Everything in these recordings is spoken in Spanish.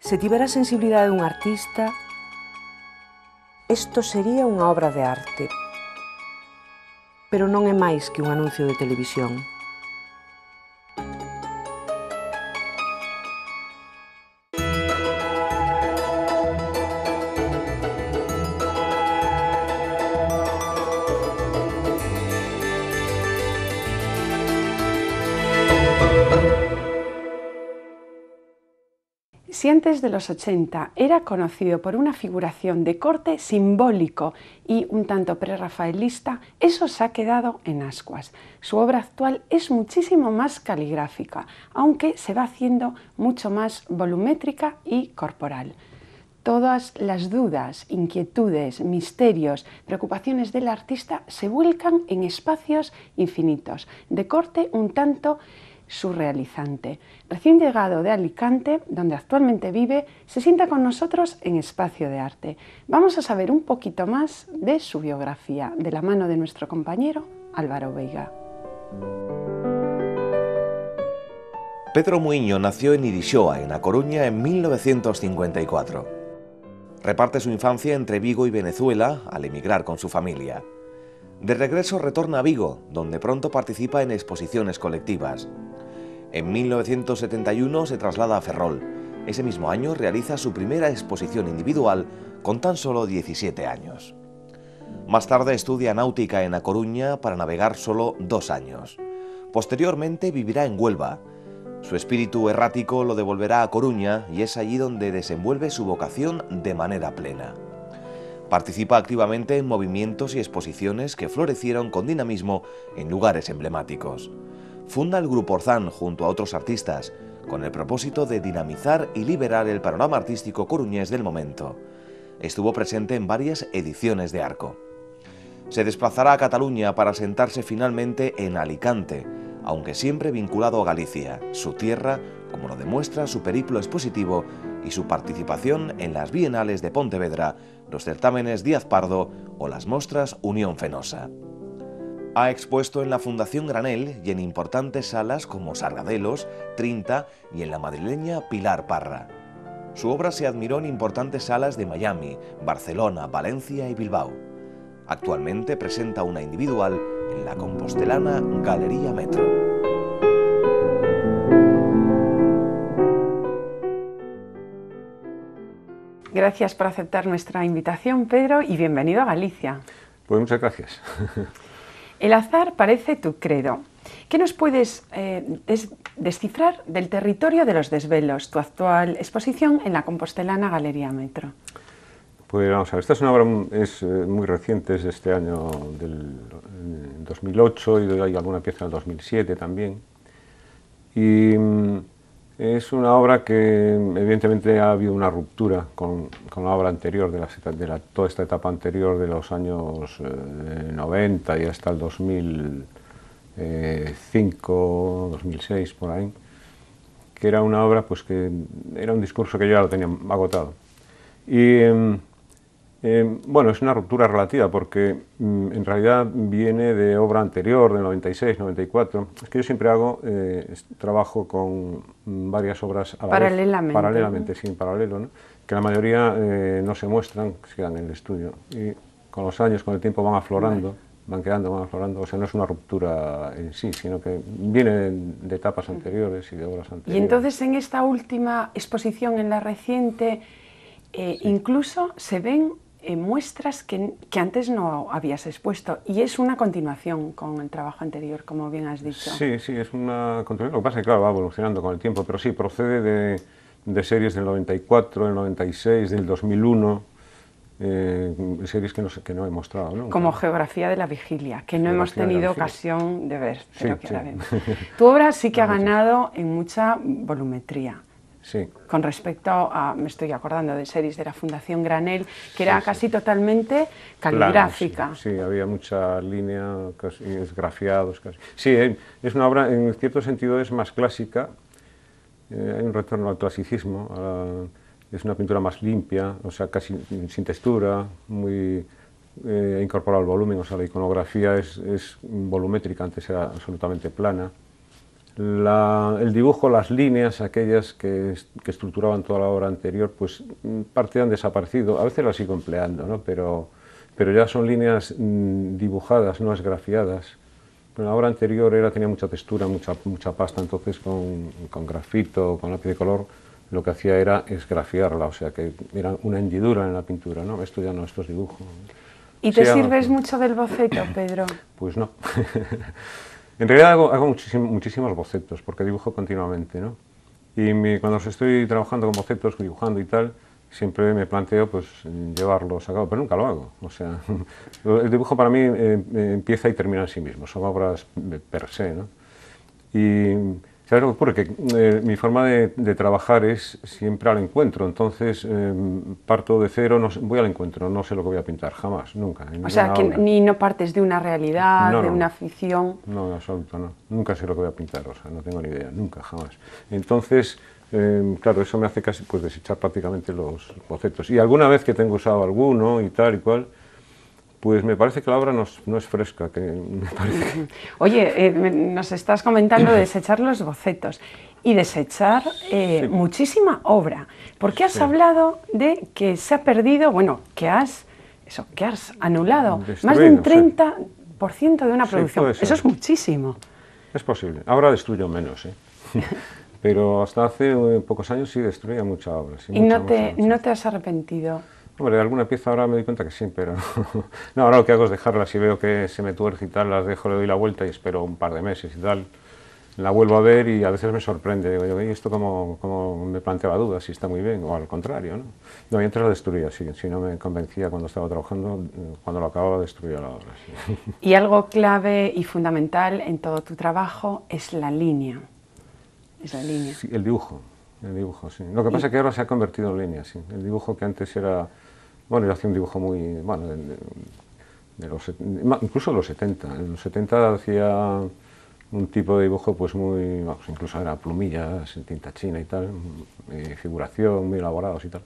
Se tivera a sensibilidade dun artista, isto sería unha obra de arte. Pero non é máis que un anuncio de televisión. Si antes de los 80 era conocido por una figuración de corte simbólico y un tanto prerrafaelista, eso se ha quedado en ascuas. Su obra actual es muchísimo más caligráfica, aunque se va haciendo mucho más volumétrica y corporal. Todas las dudas, inquietudes, misterios, preocupaciones del artista se vuelcan en espacios infinitos, de corte un tanto surrealizante. Recién llegado de Alicante, donde actualmente vive, se sienta con nosotros en Espacio de Arte. Vamos a saber un poquito más de su biografía, de la mano de nuestro compañero Álvaro Veiga. Pedro Muiño nació en Irixoa, en A Coruña, en 1954. Reparte su infancia entre Vigo y Venezuela al emigrar con su familia. De regreso retorna a Vigo, donde pronto participa en exposiciones colectivas. En 1971 se traslada a Ferrol. Ese mismo año realiza su primera exposición individual con tan solo 17 años. Más tarde estudia náutica en A Coruña para navegar solo 2 años. Posteriormente vivirá en Huelva. Su espíritu errático lo devolverá a Coruña y es allí donde desenvuelve su vocación de manera plena. Participa activamente en movimientos y exposiciones que florecieron con dinamismo en lugares emblemáticos. Funda el Grupo Orzán junto a otros artistas, con el propósito de dinamizar y liberar el panorama artístico coruñés del momento. Estuvo presente en varias ediciones de Arco. Se desplazará a Cataluña para asentarse finalmente en Alicante, aunque siempre vinculado a Galicia, su tierra, como lo demuestra su periplo expositivo y su participación en las Bienales de Pontevedra, los certámenes Díaz Pardo o las mostras Unión Fenosa. Ha expuesto en la Fundación Granel y en importantes salas como Sargadelos, Trinta y en la madrileña Pilar Parra. Su obra se admiró en importantes salas de Miami, Barcelona, Valencia y Bilbao. Actualmente presenta una individual en la compostelana Galería Metro. Gracias por aceptar nuestra invitación, Pedro, y bienvenido a Galicia. Pues muchas gracias. El azar parece tu credo. ¿Qué nos puedes descifrar del territorio de los desvelos, tu actual exposición en la compostelana Galería Metro? Pues vamos a ver, esta es una obra muy reciente, es de este año del 2008 y hay alguna pieza del 2007 también. Y es una obra que evidentemente ha habido una ruptura con la obra anterior, toda esta etapa anterior de los años 90 y hasta el 2005, 2006, por ahí, que era una obra pues que era un discurso que yo ya lo tenía agotado. Y bueno, es una ruptura relativa porque en realidad viene de obra anterior, del 96, 94. Es que yo siempre trabajo con varias obras a la vez, paralelamente, sí, en paralelo, ¿no? Que la mayoría no se muestran, se quedan en el estudio. Y con los años, con el tiempo van aflorando, van aflorando. O sea, no es una ruptura en sí, sino que viene de etapas anteriores y de obras anteriores. Y entonces en esta última exposición, en la reciente, sí, incluso se ven muestras que antes no habías expuesto, y es una continuación con el trabajo anterior, como bien has dicho. Sí, sí, es una continuación. Lo que pasa es que claro, va evolucionando con el tiempo, pero sí, procede de series del 94, del 96, del 2001, series que no he mostrado, ¿no? Como Geografía de la Vigilia, que no hemos tenido ocasión de ver, pero que sí. la vemos. Tu obra sí que ha ganado en mucha volumetría. Sí. Con respecto a, me estoy acordando de series de la Fundación Granel, que era casi totalmente caligráfica. Plano, sí, había mucha línea, casi esgrafiados. Casi. Sí, es una obra, en cierto sentido, es más clásica. Hay un retorno al clasicismo. Es una pintura más limpia, o sea, casi sin textura, muy incorporado al volumen. O sea, la iconografía es volumétrica, antes era absolutamente plana. El dibujo, las líneas, aquellas que estructuraban toda la obra anterior, pues parte han desaparecido, a veces las sigo empleando, ¿no? pero ya son líneas dibujadas, no esgrafiadas. Pero la obra anterior tenía mucha textura, mucha pasta, entonces con grafito, con lápiz de color, lo que hacía era esgrafiarla, o sea que era una hendidura en la pintura, ¿no? Esto ya no, esto es dibujo. ¿Y te sirves mucho del boceto, Pedro? Pues no. En realidad hago muchísimos bocetos, porque dibujo continuamente, ¿no? Y cuando estoy trabajando con bocetos, dibujando y tal, siempre me planteo pues llevarlos a cabo, pero nunca lo hago. O sea, el dibujo para mí empieza y termina en sí mismo, son obras per se, ¿no? Y ¿sabes lo que ocurre? Que mi forma de trabajar es siempre al encuentro, entonces parto de cero, voy al encuentro, no sé lo que voy a pintar, jamás, nunca. O sea, que no partes de una realidad, no, de una ficción. No, en absoluto, no. Nunca sé lo que voy a pintar, o sea, no tengo ni idea, nunca, jamás. Entonces, claro, eso me hace casi pues desechar prácticamente los bocetos. Y alguna vez que tengo usado alguno y tal y cual, pues me parece que la obra no es fresca, que me parece... Oye, nos estás comentando de desechar los bocetos y desechar Sí. muchísima obra. ¿Por qué has Sí. hablado de que se ha perdido, bueno, que has anulado más de Destruido, un 30% de una Sí, producción? puede ser. Eso es muchísimo. Es posible. Ahora destruyo menos, ¿eh? Pero hasta hace pocos años sí destruía mucha obra. Sí, ¿Y mucha, no mucha. te has arrepentido? Hombre, de alguna pieza ahora me doy cuenta que sí, pero no, ahora lo que hago es dejarlas y veo que se me tuerce y tal, las dejo, le doy la vuelta y espero un par de meses y tal. La vuelvo a ver y a veces me sorprende, digo, ¿y esto como me planteaba dudas, si está muy bien o al contrario, ¿no? No, y antes la destruía, sí, si no me convencía cuando estaba trabajando, cuando lo acababa destruía la obra, sí. Y algo clave y fundamental en todo tu trabajo es la línea. Es la línea. Sí, el dibujo, sí. Lo que pasa es que ahora se ha convertido en línea, sí. El dibujo que antes era, bueno, yo hacía un dibujo muy, bueno, incluso de los 70. En los 70 hacía un tipo de dibujo pues muy, vamos, incluso era plumillas, tinta china y tal, figuración, muy elaborados y tal.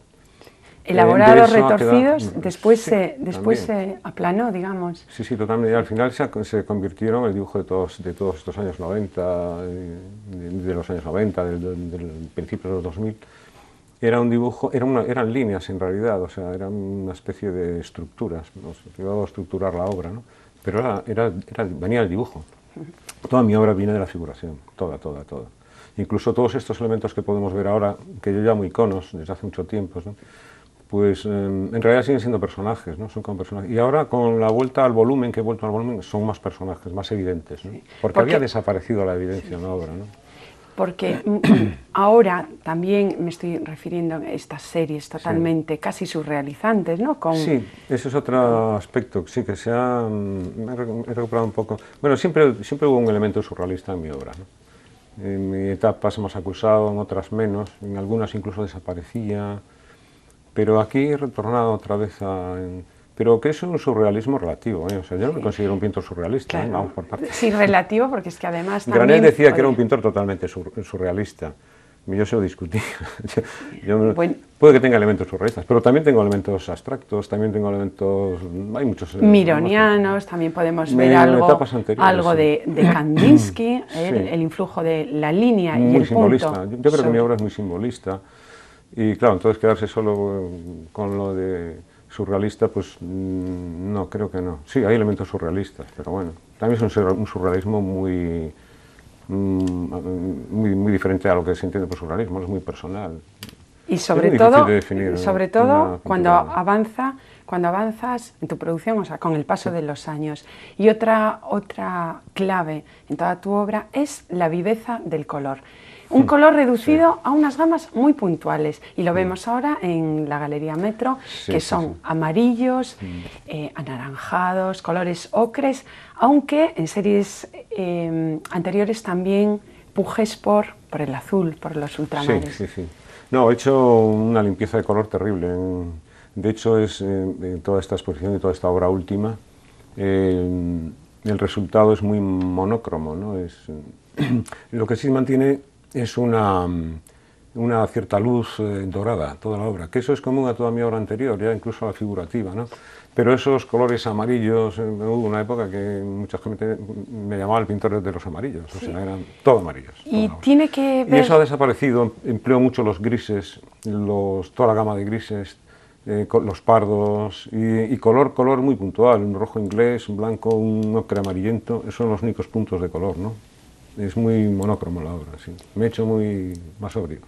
Elaborados, De eso ha retorcidos, quedado- después sí, se aplanó, digamos. Sí, sí, totalmente. Y al final se convirtieron el dibujo de todos estos años 90, de los años 90, del principio de los 2000. Era un dibujo, eran líneas en realidad, o sea, eran una especie de estructuras, ¿no? Se iba a estructurar la obra, ¿no? Pero venía del dibujo. Toda mi obra viene de la figuración, toda. Incluso todos estos elementos que podemos ver ahora, que yo llamo iconos desde hace mucho tiempo, ¿no? Pues en realidad siguen siendo personajes, ¿no? Son como personajes. Y ahora con la vuelta al volumen, que he vuelto al volumen, son más personajes, más evidentes, ¿no? Porque había desaparecido la evidencia en la obra, ¿no? Porque ahora también me estoy refiriendo a estas series totalmente casi surrealizantes, ¿no? Sí, ese es otro aspecto, sí, que he recuperado un poco. Bueno, siempre hubo un elemento surrealista en mi obra, ¿no? En mi etapa más acusado, en otras menos, en algunas incluso desaparecía, pero aquí he retornado otra vez pero que es un surrealismo relativo, ¿eh? O sea, yo no me considero un pintor surrealista, Claro. vamos por partes. Sí, relativo, porque es que además también... Granell decía que era un pintor totalmente surrealista. Yo se lo discutí. Bueno. Puede que tenga elementos surrealistas, pero también tengo elementos abstractos, también tengo elementos... Hay muchos... Mironianos, también podemos ver etapas anteriores, algo sí. de Kandinsky, Sí. el influjo de la línea y Muy el simbolista. punto. Yo creo que mi obra es muy simbolista. Y claro, entonces quedarse solo con lo de surrealista, pues no, creo que no. Sí, hay elementos surrealistas, pero bueno, también es un surrealismo muy diferente a lo que se entiende por surrealismo, es muy personal. Y sobre Es muy difícil todo, de definir una cuando pintura. avanzas en tu producción, o sea, con el paso de los años. Y otra clave en toda tu obra es la viveza del color. Un color reducido a unas gamas muy puntuales, y lo vemos ahora en la Galería Metro, que son amarillos, anaranjados, colores ocres, aunque en series anteriores también pujes por el azul, por los ultramares. Sí. No, he hecho una limpieza de color terrible. De hecho, en toda esta exposición y toda esta obra última, el resultado es muy monócromo, ¿no? Lo que sí mantiene es una una cierta luz dorada, toda la obra, que eso es común a toda mi obra anterior, ya incluso a la figurativa, ¿no? Pero esos colores amarillos, hubo una época que mucha gente me llamaba el pintor de los amarillos, sí. O sea, eran todo amarillos. Y tiene que ver... Y eso ha desaparecido, empleo mucho los grises, toda la gama de grises, los pardos y color muy puntual, un rojo inglés, un blanco, un ocre amarillento, esos son los únicos puntos de color, ¿no? Es muy monócromo la obra, sí. Me he hecho más sobrio.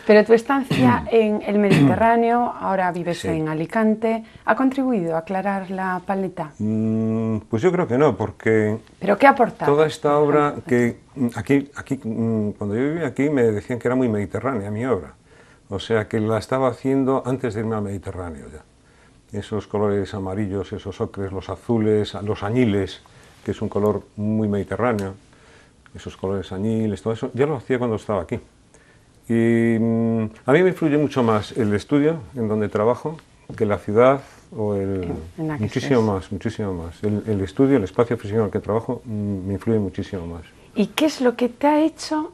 Pero tu estancia en el Mediterráneo, ahora vives sí. En Alicante, ¿ha contribuido a aclarar la paleta? Pues yo creo que no, porque... ¿Pero qué ha aportado? Toda esta obra que... Aquí, cuando yo vivía aquí me decían que era muy mediterránea mi obra. O sea, que la estaba haciendo antes de irme al Mediterráneo ya. Esos colores amarillos, esos ocres, los azules, los añiles, que es un color muy mediterráneo. Esos colores añiles, todo eso, ya lo hacía cuando estaba aquí. Y a mí me influye mucho más el estudio en donde trabajo que la ciudad o muchísimo más. El estudio, el espacio físico en el que trabajo me influye muchísimo más. ¿Y qué es lo que te ha hecho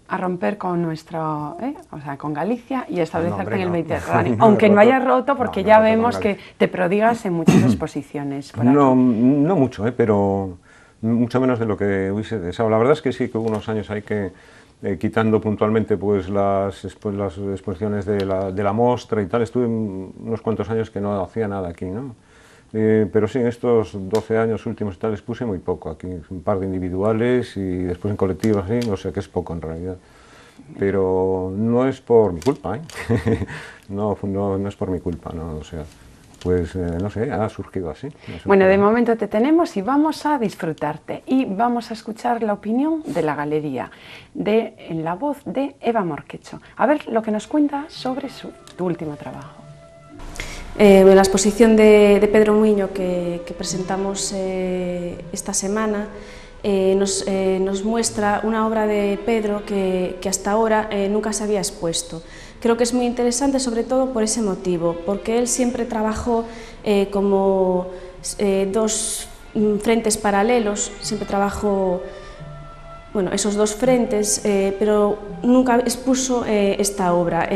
a romper con nuestro, o sea, con Galicia y establecerte en el Mediterráneo? Aunque no hayas roto, porque ya vemos que te prodigas en muchas exposiciones. No mucho, pero... mucho menos de lo que hubiese deseado. La verdad es que sí, que hubo unos años ahí que, quitando puntualmente pues, las exposiciones de la Mostra y tal, estuve unos cuantos años que no hacía nada aquí, ¿no? Pero sí, en estos 12 años últimos y tal, expuse muy poco aquí, un par de individuales y después en colectivos, ¿sí? O sea que es poco en realidad. Pero no es por mi culpa, ¿eh? no es por mi culpa, ¿no? O sea... Pues no sé, ha surgido así. Bueno, de momento te tenemos y vamos a disfrutarte y vamos a escuchar la opinión de la galería en la voz de Eva Morquecho. A ver lo que nos cuenta sobre tu último trabajo. La exposición de Pedro Muiño que presentamos esta semana nos muestra una obra de Pedro que hasta ahora nunca se había expuesto. Creo que es muy interesante, sobre todo por ese motivo, porque él siempre trabajó como dos frentes paralelos, siempre trabajó esos dos frentes, pero nunca expuso esta obra.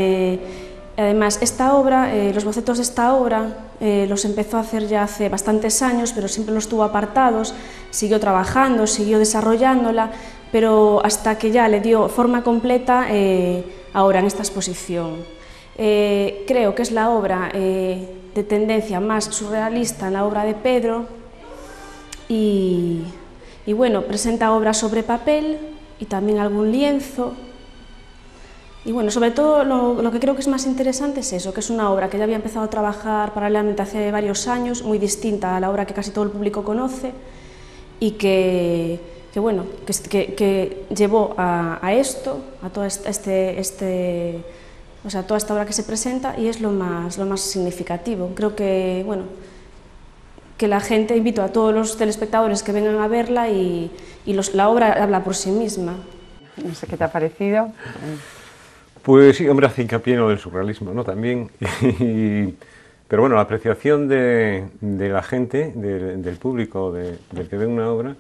Además, esta obra, los bocetos de esta obra los empezó a hacer ya hace bastantes años, pero siempre los tuvo apartados, siguió trabajando, siguió desarrollándola, pero hasta que ya le dio forma completa ahora en esta exposición. Creo que es la obra de tendencia más surrealista en la obra de Pedro y bueno, presenta obras sobre papel y también algún lienzo. Y bueno, sobre todo lo que creo que es más interesante es eso, que es una obra que ya había empezado a trabajar paralelamente hace varios años, muy distinta a la obra que casi todo el público conoce y que llevó a esto, a todo toda esta obra que se presenta, y es lo más significativo. Creo que, que la gente, invito a todos los telespectadores que vengan a verla y la obra habla por sí misma. No sé qué te ha parecido. Pues sí, hombre, hace hincapié en lo del surrealismo, ¿no? También. Pero bueno, la apreciación de la gente, del público, del que ve una obra,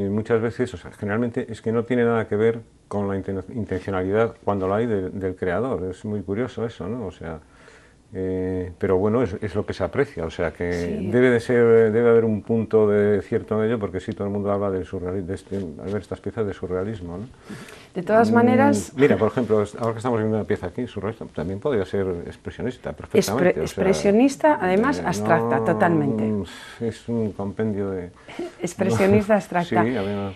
muchas veces, o sea, generalmente es que no tiene nada que ver con la intencionalidad cuando la hay del creador. Es muy curioso eso, ¿no? O sea, pero bueno, es lo que se aprecia, o sea que sí. Debe haber un punto de cierto en ello, porque sí, todo el mundo habla del surrealismo, al ver estas piezas de surrealismo, ¿no? De todas maneras... Mira, por ejemplo, ahora que estamos viendo una pieza aquí, surrealista, también podría ser expresionista, perfectamente. Expresionista, además, abstracta, totalmente. Es un compendio de... Expresionista abstracta. Sí, además...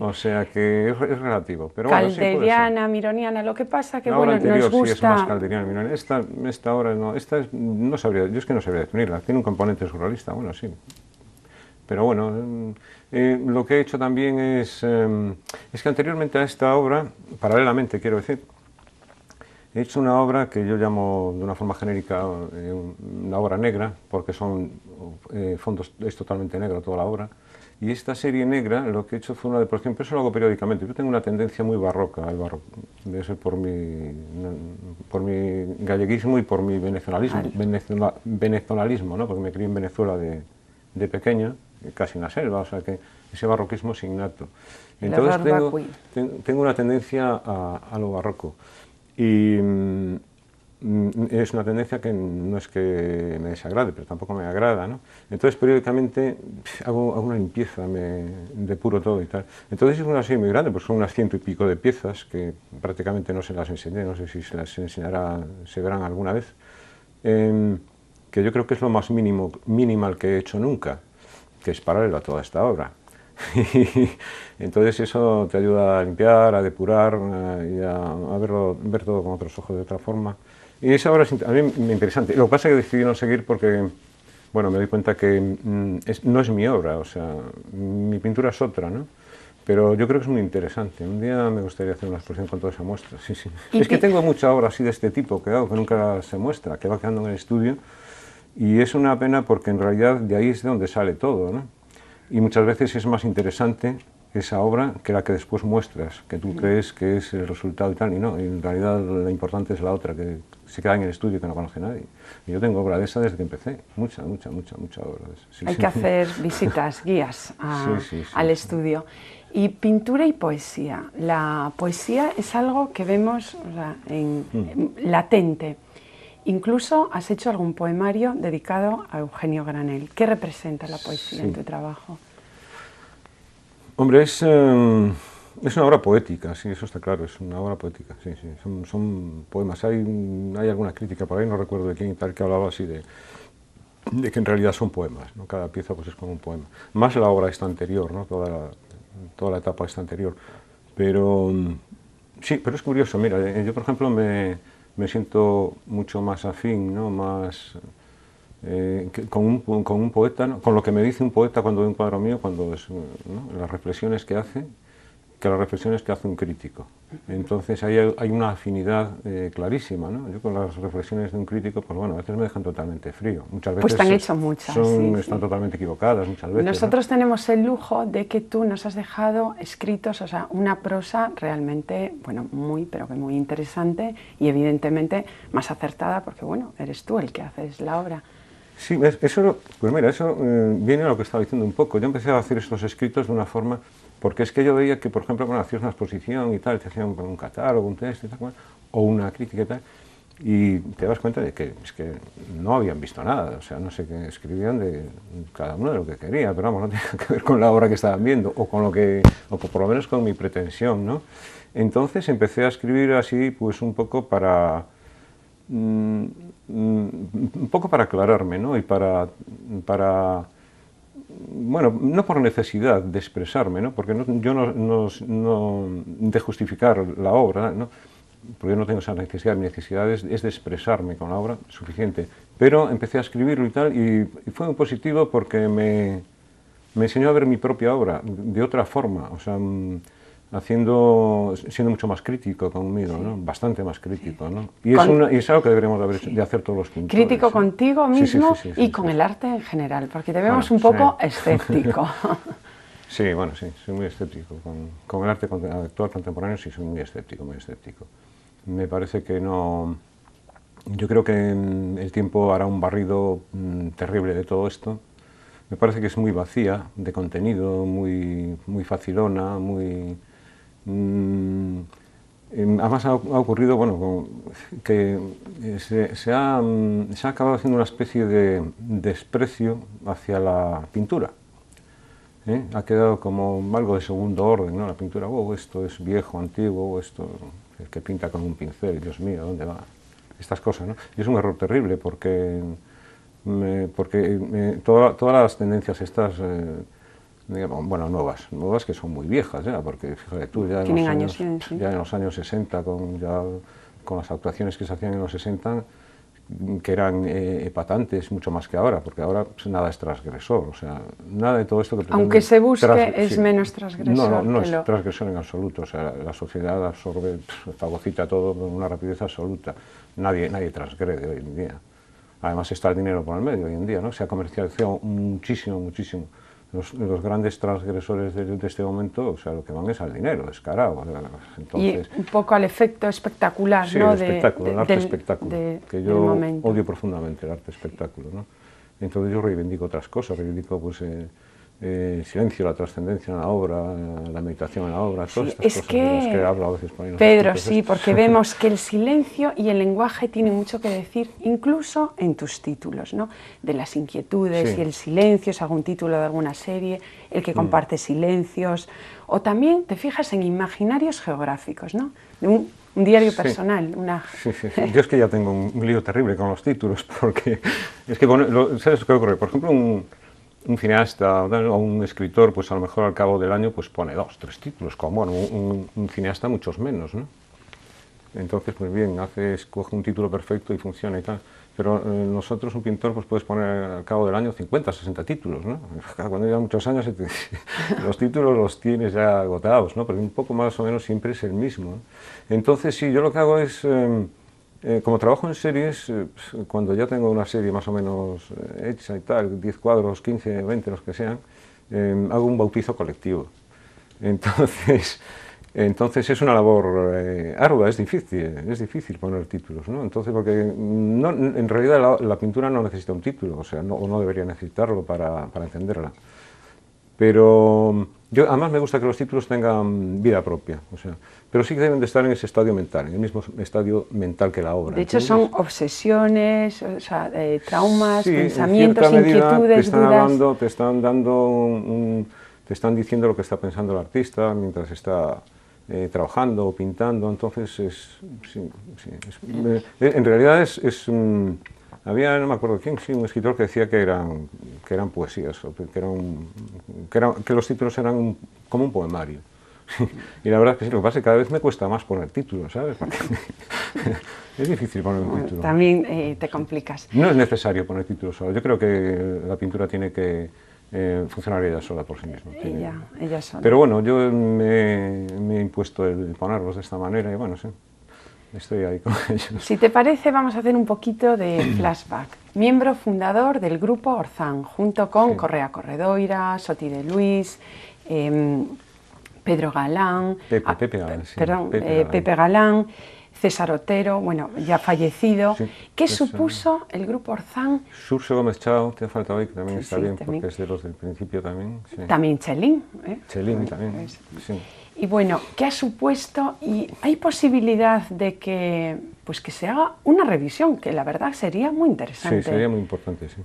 O sea que es relativo, pero calderiana, mironiana, lo que pasa que bueno, anterior, nos gusta... Sí, es más calderiana, mironiana. Esta obra no, no sabría, yo es que no sabría definirla, tiene un componente surrealista, bueno, sí. Pero bueno, lo que he hecho también es que anteriormente a esta obra, paralelamente quiero decir, he hecho una obra que yo llamo de una forma genérica una obra negra, porque son fondos, es totalmente negro toda la obra. Y esta serie negra, lo que he hecho fue una deposición, pero eso lo hago periódicamente. Yo tengo una tendencia muy barroca al barroco, debe ser por mi galleguismo y por mi venezolanismo, ¿no? Porque me crié en Venezuela de pequeño, casi en la selva, o sea que ese barroquismo es innato. Entonces tengo una tendencia a lo barroco. Y es una tendencia que no es que me desagrade, pero tampoco me agrada, ¿no? Entonces periódicamente hago una limpieza, me depuro todo y tal. Entonces es una serie muy grande, pues son unas 100 y pico de piezas que prácticamente no se las enseñé, no sé si se las enseñará, se verán alguna vez, que yo creo que es lo más minimal que he hecho nunca, que es paralelo a toda esta obra. Entonces eso te ayuda a limpiar, a depurar y a ver todo con otros ojos de otra forma. Y esa obra es a mí me interesante. Lo que pasa es que decidí no seguir porque, bueno, me doy cuenta que no es mi obra, o sea, mi pintura es otra, ¿no? Pero yo creo que es muy interesante. Un día me gustaría hacer una exposición con toda esa muestra, sí, sí. Es que tengo mucha obra así de este tipo que hago, que nunca se muestra, que va quedando en el estudio, y es una pena porque en realidad de ahí es de donde sale todo, ¿no? Y muchas veces es más interesante esa obra que la que después muestras, que tú crees que es el resultado y tal, y no, y en realidad lo importante es la otra, que se queda en el estudio y que no conoce nadie. Y yo tengo obra de esa desde que empecé, mucha obra de esa. Sí, Hay que hacer visitas, guías al estudio. Y pintura y poesía. La poesía es algo que vemos, o sea, latente. Incluso has hecho algún poemario dedicado a Eugenio Granell. ¿Qué representa la poesía en tu trabajo? Hombre, es una obra poética, sí, eso está claro, es una obra poética, sí, sí, son poemas. Hay alguna crítica por ahí, no recuerdo de quién y tal, que hablaba así de que en realidad son poemas, ¿no? Cada pieza pues es como un poema. Más la obra esta anterior, ¿no? Toda la etapa esta anterior. Pero sí, pero es curioso, mira, yo por ejemplo me siento mucho más afín, ¿no? Más con un poeta, ¿no? Con lo que me dice un poeta cuando ve un cuadro mío, cuando es, ¿no? Las reflexiones que hace, que las reflexiones que hace un crítico. Entonces ahí hay una afinidad clarísima, ¿no? Yo con las reflexiones de un crítico, pues bueno, a veces me dejan totalmente frío. Muchas veces pues te han hecho muchas, están totalmente equivocadas muchas veces. Nosotros tenemos el lujo de que tú nos has dejado escritos, o sea, una prosa realmente, bueno, pero que muy interesante y evidentemente más acertada porque, bueno, eres tú el que haces la obra. Sí, eso, pues mira, eso viene a lo que estaba diciendo un poco. Yo empecé a hacer estos escritos de una forma, porque es que yo veía que, por ejemplo, cuando hacías una exposición y tal, te hacían un catálogo, un texto y tal, o una crítica y tal, y te das cuenta de que es que no habían visto nada, o sea, no sé qué escribían de cada uno de lo que quería, pero vamos, no tenía que ver con la obra que estaban viendo, o con lo que, o por lo menos con mi pretensión, ¿no? Entonces empecé a escribir así, pues un poco para aclararme, ¿no? Y bueno, no por necesidad de expresarme, ¿no? Porque yo no de justificar la obra, ¿no? Porque yo no tengo esa necesidad, mi necesidad es de expresarme con la obra, suficiente. Pero empecé a escribirlo y tal, y fue muy positivo porque me enseñó a ver mi propia obra de otra forma, o sea, siendo mucho más crítico conmigo, ¿no? Bastante más crítico, ¿no? Y es algo que deberíamos de hacer todos los pintores. Crítico contigo mismo y con el arte en general, porque te vemos un poco escéptico. Sí, bueno, sí, soy muy escéptico. Con el arte actual contemporáneo sí soy muy escéptico, muy escéptico. Me parece que no... Yo creo que el tiempo hará un barrido terrible de todo esto. Me parece que es muy vacía de contenido, muy facilona, muy... además ha ocurrido, bueno, que se ha acabado haciendo una especie de desprecio hacia la pintura. Ha quedado como algo de segundo orden, ¿no? La pintura, esto es viejo, antiguo, esto el que pinta con un pincel, Dios mío, ¿dónde va? Estas cosas, ¿no? Y es un error terrible porque todas las tendencias estas, digamos, bueno, nuevas que son muy viejas ya, porque fíjate tú, ya en los años 60, con las actuaciones que se hacían en los 60, que eran epatantes mucho más que ahora, porque ahora pues, nada es transgresor, o sea, nada de todo esto que pretende... Aunque se busque, es menos transgresor. No es transgresor en absoluto, o sea, la sociedad absorbe, fagocita todo con una rapidez absoluta, nadie transgrede hoy en día. Además está el dinero por el medio hoy en día, ¿no? Se ha comercializado muchísimo. Los grandes transgresores de este momento, o sea, lo que van es al dinero, descarado. Entonces, y un poco al efecto espectacular, sí, ¿no? El arte espectáculo, que yo odio profundamente el arte espectáculo, ¿no? Entonces yo reivindico otras cosas, reivindico pues, el silencio, la trascendencia en la obra, la meditación en la obra, todas estas es cosas que, de las que hablo a veces por ahí. Pedro, sí, porque vemos que el silencio y el lenguaje tienen mucho que decir, incluso en tus títulos, ¿no? De las inquietudes y el silencio, es algún título de alguna serie, el que comparte silencios, o también te fijas en imaginarios geográficos, ¿no? De un diario personal, una... Sí. Yo es que ya tengo un lío terrible con los títulos, porque es que, ¿sabes qué ocurre? Por ejemplo, un cineasta o un escritor, pues a lo mejor al cabo del año pues pone 2, 3 títulos, como bueno, un cineasta muchos menos, ¿no? Entonces, pues bien, escoge un título perfecto y funciona y tal. Pero nosotros, un pintor, pues puedes poner al cabo del año 50, 60 títulos, ¿no? Cuando llevan muchos años, los títulos los tienes ya agotados, ¿no? Pero un poco más o menos siempre es el mismo, ¿no? Entonces, sí, yo lo que hago es, como trabajo en series, cuando ya tengo una serie más o menos hecha y tal, 10 cuadros, 15, 20, los que sean, hago un bautizo colectivo. Entonces es una labor ardua, es difícil poner títulos, ¿no? Entonces, porque en realidad la pintura no necesita un título, o sea, no debería necesitarlo para entenderla. Pero además me gusta que los títulos tengan vida propia, o sea, pero sí que deben de estar en ese estadio mental, en el mismo estadio mental que la obra. De hecho, son obsesiones, o sea, traumas, sí, pensamientos, en cierta medida inquietudes, dudas. Te están diciendo lo que está pensando el artista mientras está trabajando o pintando, entonces en realidad había, no me acuerdo quién, sí, un escritor que decía que eran poesías, o que los títulos eran como un poemario. Y la verdad es que sí, lo que pasa es que cada vez me cuesta más poner títulos, ¿sabes? Es difícil poner un título. También te complicas. No es necesario poner títulos solo, yo creo que la pintura tiene que funcionar ella sola por sí misma. Ella sola. Pero bueno, yo me he impuesto el ponerlos de esta manera y bueno, sí, estoy ahí con ellos. Si te parece, vamos a hacer un poquito de flashback. Miembro fundador del grupo Orzán, junto con Correa Corredoira, Soti de Luis, Pedro Galán, Pepe Galán, César Otero, bueno, ya fallecido. Sí, ¿Qué supuso el grupo Orzán? Surso Gómez Chao, te ha faltado ahí, que también está bien, también. porque es de los del principio también. Sí. También Chelín. Chelín también, sí. Y bueno, ¿qué ha supuesto? Y hay posibilidad de que se haga una revisión, que la verdad sería muy interesante. Sí, sería muy importante, sí.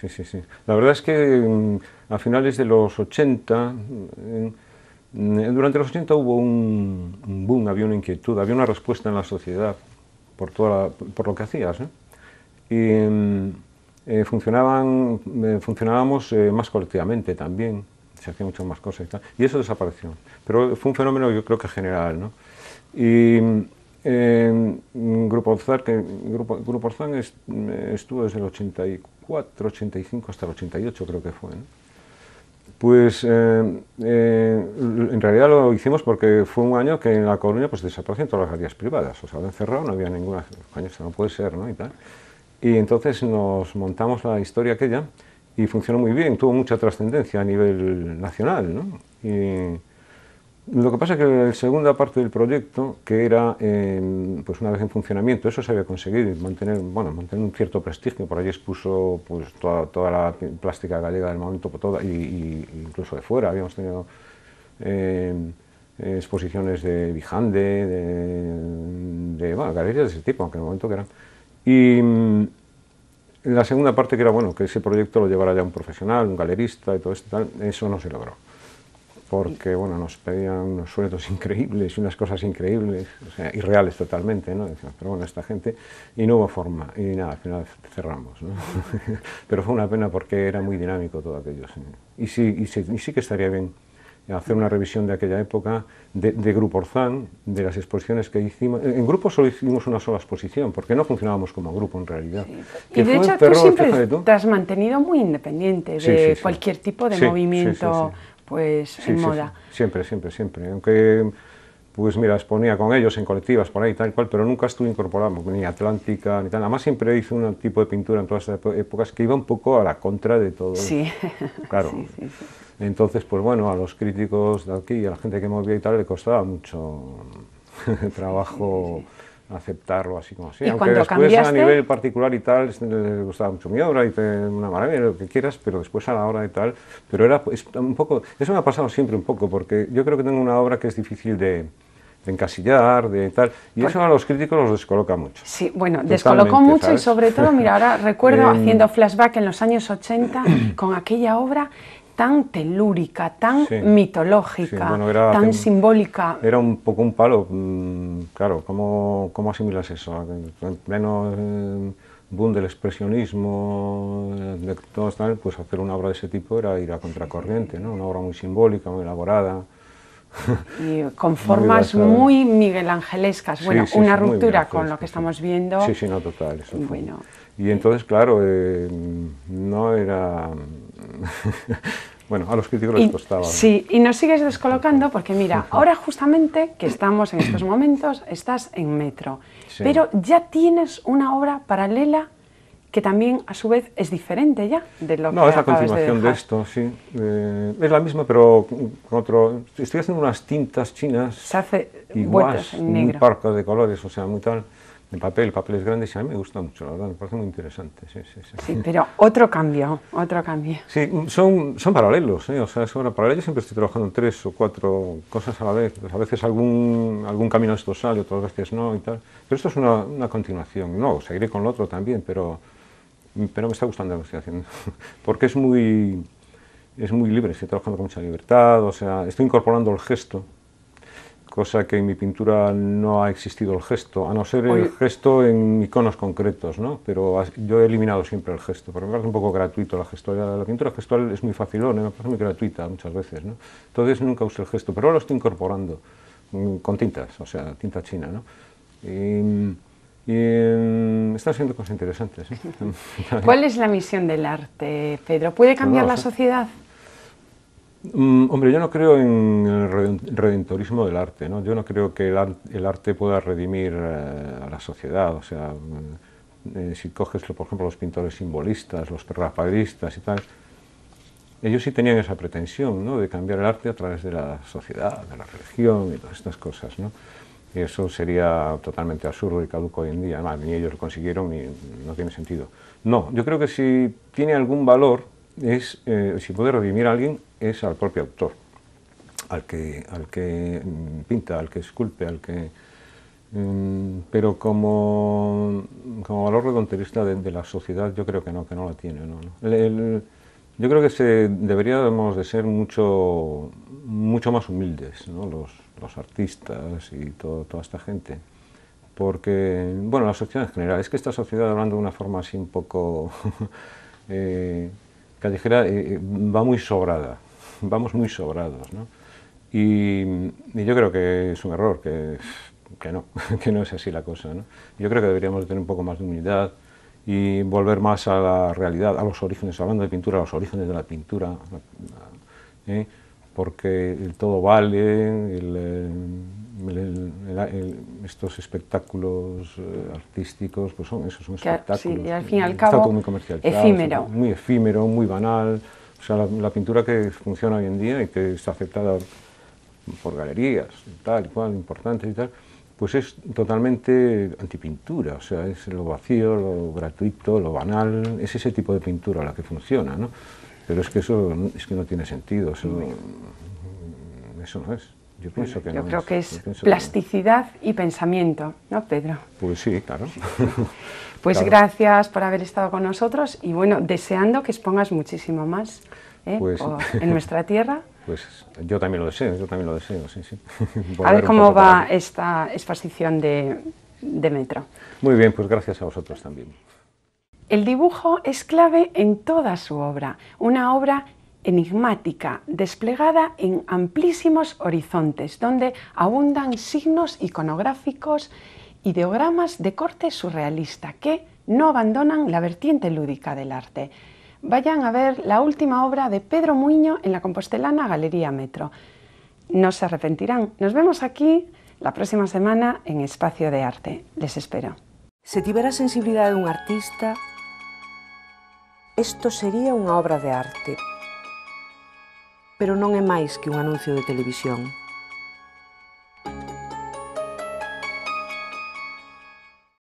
Sí. La verdad es que a finales de los 80... durante los 80 hubo un boom, había una inquietud, había una respuesta en la sociedad por lo que hacías, ¿eh? Y funcionábamos más colectivamente también, se hacían muchas más cosas y tal, y eso desapareció. Pero fue un fenómeno, yo creo que general, ¿no? Y Grupo Orzán estuvo desde el 84, 85 hasta el 88, creo que fue, ¿no? Pues en realidad lo hicimos porque fue un año que en La Coruña pues desaparecieron todas las galerías privadas, o sea, habían cerrado, no había ninguna, coño, esto no puede ser, ¿no? Y tal. Y entonces nos montamos la historia aquella y funcionó muy bien, tuvo mucha trascendencia a nivel nacional, ¿no? Y lo que pasa es que la segunda parte del proyecto, que era pues una vez en funcionamiento, eso se había conseguido, mantener un cierto prestigio. Por allí expuso pues, toda la plástica gallega del momento, y incluso de fuera. Habíamos tenido exposiciones de Vijande, de galerías de ese tipo, aunque en el momento que eran. Y la segunda parte, que era que ese proyecto lo llevara ya un profesional, un galerista y todo esto, tal, eso no se logró. Porque nos pedían unos sueldos increíbles y unas cosas increíbles, o sea, irreales totalmente, ¿no? Pero bueno, esta gente, y no hubo forma, y nada, al final cerramos, ¿no? Pero fue una pena porque era muy dinámico todo aquello, sí. Y sí que estaría bien hacer una revisión de aquella época, de Grupo Orzán, de las exposiciones que hicimos. En grupo solo hicimos una sola exposición, porque no funcionábamos como grupo en realidad. Sí. Y de hecho tú siempre te has mantenido muy independiente de cualquier tipo de movimiento. Pues en moda. Siempre. Aunque, pues mira, exponía con ellos en colectivas por ahí, tal cual, pero nunca estuve incorporado, ni Atlántica, ni tal. Además siempre hice un tipo de pintura en todas estas épocas que iba un poco a la contra de todo. Sí. Claro. Sí. Entonces, pues bueno, a los críticos de aquí, a la gente que movía y tal, le costaba mucho trabajo aceptarlo así como así. ¿Y aunque cuando después cambiaste? a nivel particular y tal, les gustaba mucho mi obra y una maravilla, lo que quieras, pero después a la hora y tal, pero era pues, un poco, eso me ha pasado siempre un poco, porque yo creo que tengo una obra que es difícil de encasillar, de tal, y eso a los críticos los descoloca mucho. Sí, bueno, Totalmente, descolocó mucho, ¿sabes? y sobre todo, mira, ahora recuerdo haciendo flashback en los años 80 con aquella obra tan telúrica, tan Sí, mitológica, sí, bueno, era tan simbólica. Era un poco un palo, claro, ¿cómo asimilas eso? En pleno boom del expresionismo, de todo tal, pues hacer una obra de ese tipo era ir a contracorriente, ¿no? Una obra muy simbólica, muy elaborada. Y con formas muy miguelangelescas, Sí, bueno, sí, una sí, muy ruptura con miguelangelescas, lo que sí. estamos viendo. Sí, sí, no, total. Eso fue. Bueno. Y entonces, claro, no era... Bueno, a los críticos les costaba. Sí, y nos sigues descolocando porque mira, ahora justamente que estamos en estos momentos, estás en Metro, Sí. pero ya tienes una obra paralela que también a su vez es diferente ya de lo No, que es la acabas continuación de dejar. esto, sí. Es la misma, pero con otro... Estoy haciendo unas tintas chinas Se hace iguales, vueltas en muy negro. parcas de colores, o sea, muy tal, de papeles grandes, y a mí me gusta mucho, la verdad, me parece muy interesante, sí, sí, sí. Sí, pero otro cambio, otro cambio. Sí, son paralelos, o sea, es obra paralela. Yo siempre estoy trabajando en 3 o 4 cosas a la vez. Pues a veces algún camino de esto sale, otras veces no y tal. Pero esto es una continuación. No, seguiré con lo otro también, pero me está gustando lo que estoy haciendo. Porque es muy libre, estoy trabajando con mucha libertad, o sea, estoy incorporando el gesto, cosa que en mi pintura no ha existido el gesto, a no ser el gesto en iconos concretos, ¿no? Pero yo he eliminado siempre el gesto, porque me parece un poco gratuito la gestualidad. La pintura gestual es muy facilona, me parece muy gratuita muchas veces, ¿no? Entonces nunca usé el gesto, pero ahora lo estoy incorporando con tintas, o sea, tinta china, ¿no? Están siendo cosas interesantes. ¿Sí? ¿Cuál es la misión del arte, Pedro? ¿Puede cambiar la sociedad? Hombre, yo no creo en el redentorismo del arte, ¿no? Yo no creo que el arte pueda redimir a la sociedad, o sea, si coges, por ejemplo, los pintores simbolistas, los rafaelistas y tal, ellos sí tenían esa pretensión, ¿no?, de cambiar el arte a través de la sociedad, de la religión y todas estas cosas, ¿no? Y eso sería totalmente absurdo y caduco hoy en día. Además, ni ellos lo consiguieron, ni no tiene sentido. No, yo creo que si tiene algún valor, si puede redimir a alguien, es al propio autor, al que pinta, al que esculpe, pero como valor redonterista de la sociedad, yo creo que no la tiene. No. Yo creo que deberíamos de ser mucho más humildes, ¿no? Los artistas y toda esta gente, porque, bueno, la sociedad en general, es que esta sociedad, hablando de una forma así un poco callejera, va muy sobrada, vamos muy sobrados, ¿no? Y yo creo que es un error, que no es así la cosa, ¿no? Yo creo que deberíamos de tener un poco más de humildad y volver más a la realidad, a los orígenes, hablando de pintura, a los orígenes de la pintura, porque el todo vale, estos espectáculos artísticos, pues son espectáculos. Sí, y al fin y al cabo, muy comercializado, efímero. Muy efímero, muy banal. O sea, la pintura que funciona hoy en día y que está aceptada por galerías, tal y cual, importantes y tal, pues es totalmente antipintura, o sea, es lo vacío, lo gratuito, lo banal, es ese tipo de pintura la que funciona, ¿no? Pero es que eso no tiene sentido, eso no es. Yo pienso que no. Yo creo que es plasticidad y pensamiento, ¿no, Pedro? Pues sí, claro. Pues claro. Gracias por haber estado con nosotros y bueno, deseando que expongas muchísimo más pues, en nuestra tierra. Pues yo también lo deseo, sí, sí. A ver cómo va esta exposición de Metro. Muy bien, pues gracias a vosotros también. El dibujo es clave en toda su obra, una obra enigmática, desplegada en amplísimos horizontes, donde abundan signos iconográficos, ideogramas de corte surrealista, que no abandonan la vertiente lúdica del arte. Vayan a ver la última obra de Pedro Muiño en la compostelana Galería Metro. No se arrepentirán. Nos vemos aquí la próxima semana en Espacio de Arte. Les espero. Se tivera a sensibilidade dun artista, isto sería unha obra de arte. Pero non é máis que un anuncio de televisión.